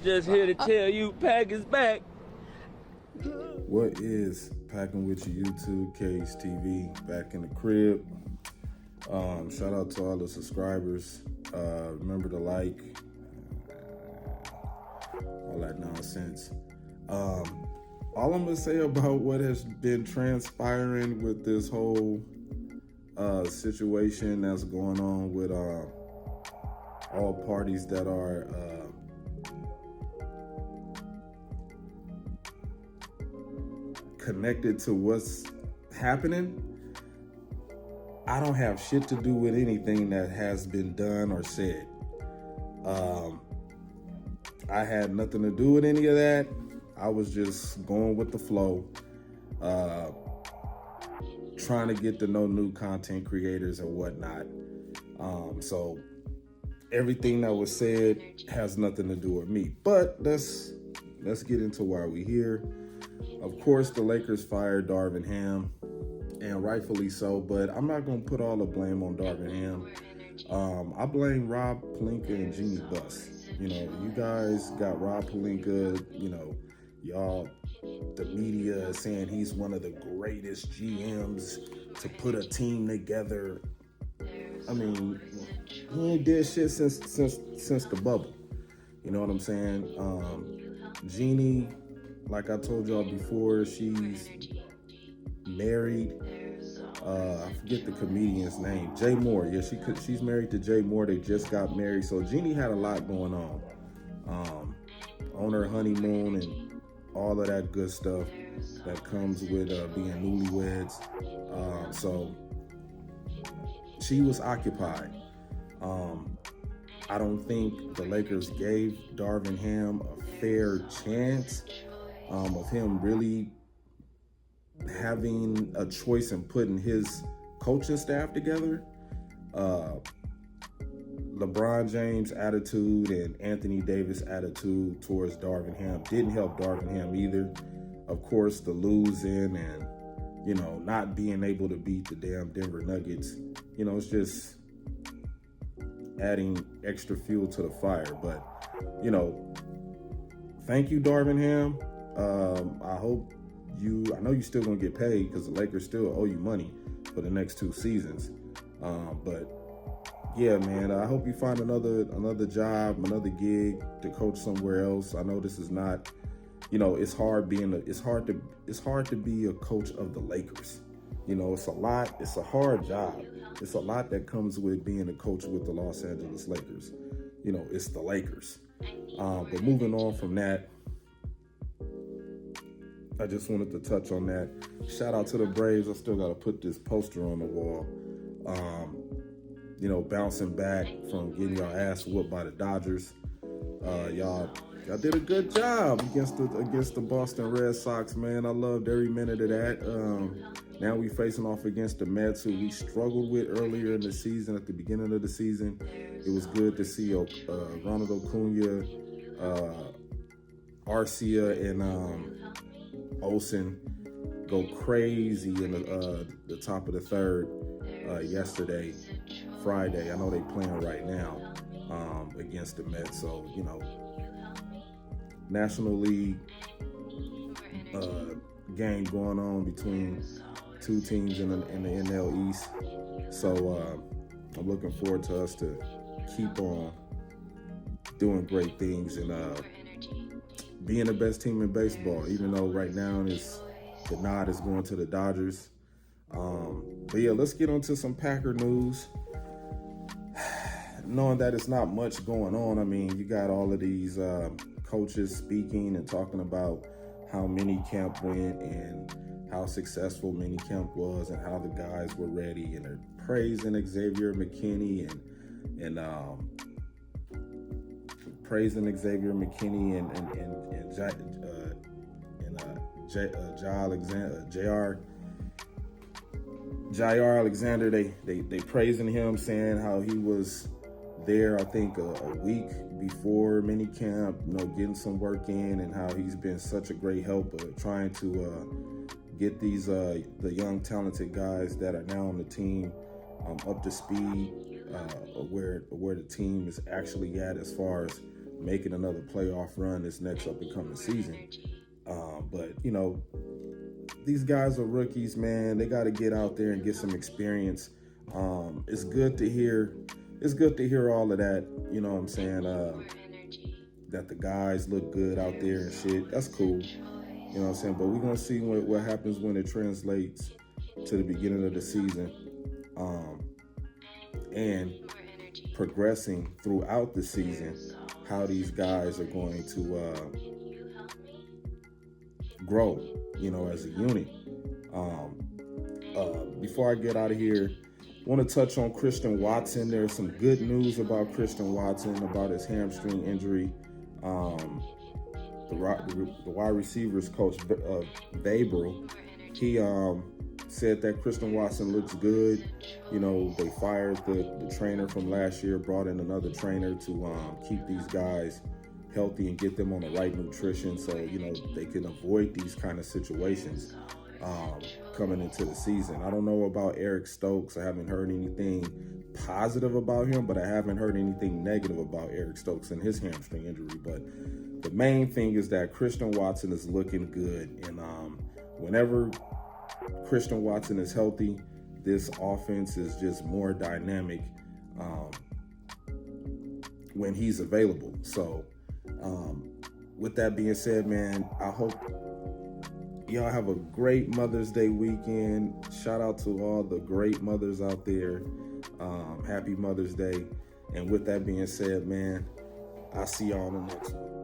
Just here to tell you, Pack is back. What is packing with you, YouTube, Cage TV, back in the crib. Shout out to all the subscribers. Remember to like, all that nonsense. All I'm gonna say about what has been transpiring with this whole situation that's going on with all parties that are connected to what's happening. I don't have shit to do with anything that has been done or said. I had nothing to do with any of that. I was just going with the flow, trying to get to know new content creators and whatnot. So everything that was said has nothing to do with me. But let's get into why we're here. Of course, the Lakers fired Darvin Ham, and rightfully so, but I'm not going to put all the blame on Darvin Ham. I blame Rob Pelinka and Jeannie Buss. You know, you guys got Rob Pelinka, you know, y'all, the media is saying he's one of the greatest GMs to put a team together. I mean, he ain't did shit since the bubble. You know what I'm saying? Jeannie, like I told y'all before, she's married. I forget the comedian's name. Jay Moore. Yeah, she's married to Jay Moore. They just got married. So Jeannie had a lot going on her honeymoon and all of that good stuff that comes with being newlyweds. So she was occupied. I don't think the Lakers gave Darvin Ham a fair chance of him really having a choice in putting his coaching staff together. LeBron James' attitude and Anthony Davis' attitude towards Darvin Ham didn't help Darvin Ham either. Of course, the losing and, you know, not being able to beat the damn Denver Nuggets, you know, it's just adding extra fuel to the fire. But, you know, thank you, Darvin Ham. I know you're still gonna get paid because the Lakers still owe you money for the next 2 seasons. But yeah, man, I hope you find another job, another gig to coach somewhere else. I know this is not, you know, it's hard to be a coach of the Lakers. You know, it's a hard job. It's a lot that comes with being a coach with the Los Angeles Lakers. You know, it's the Lakers. But moving on from that, I just wanted to touch on that. Shout out to the Braves. I still got to put this poster on the wall. You know, bouncing back from getting your ass whooped by the Dodgers. Y'all did a good job against the Boston Red Sox, man. I loved every minute of that. Now we facing off against the Mets, who we struggled with earlier in the season, at the beginning of the season. It was good to see Ronald Acuna, Arcia, and Olsen go crazy in the top of the third yesterday, Friday. I know they playing right now against the Mets. So, you know, National League game going on between 2 teams in the NL East. So I'm looking forward to us to keep on doing great things and being the best team in baseball, even though right now the nod is going to the Dodgers. But yeah, let's get on to some Packer news. Knowing that it's not much going on, I mean, you got all of these coaches speaking and talking about how minicamp went and how successful minicamp was and how the guys were ready, and they're praising Xavier McKinney and Jair Alexander. They praising him, saying how he was there, I think, a week before minicamp, you know, getting some work in, and how he's been such a great help trying to get these the young talented guys that are now on the team up to speed, where the team is actually at as far as making another playoff run this next up and coming season. But you know, these guys are rookies, man. They got to get out there and get some experience. It's good to hear. It's good to hear all of that. You know what I'm saying? That the guys look good out there and shit. That's cool. You know what I'm saying? But we're gonna see what happens when it translates to the beginning of the season, and progressing throughout the season. How these guys are going to grow, you know, as a unit. Before I get out of here, I want to touch on Christian Watson. There's some good news about Christian Watson, about his hamstring injury. The wide receivers coach, Babel, he said that Christian Watson looks good. You know, they fired the trainer from last year, brought in another trainer to keep these guys healthy and get them on the right nutrition, so you know they can avoid these kind of situations coming into the season. I don't know about Eric Stokes. I haven't heard anything positive about him, but I haven't heard anything negative about Eric Stokes and his hamstring injury. But the main thing is that Christian Watson is looking good, and whenever Christian Watson is healthy, this offense is just more dynamic when he's available. So with that being said, man, I hope y'all have a great Mother's Day weekend. Shout out to all the great mothers out there. Happy Mother's Day. And with that being said, man, I'll see y'all on the next one.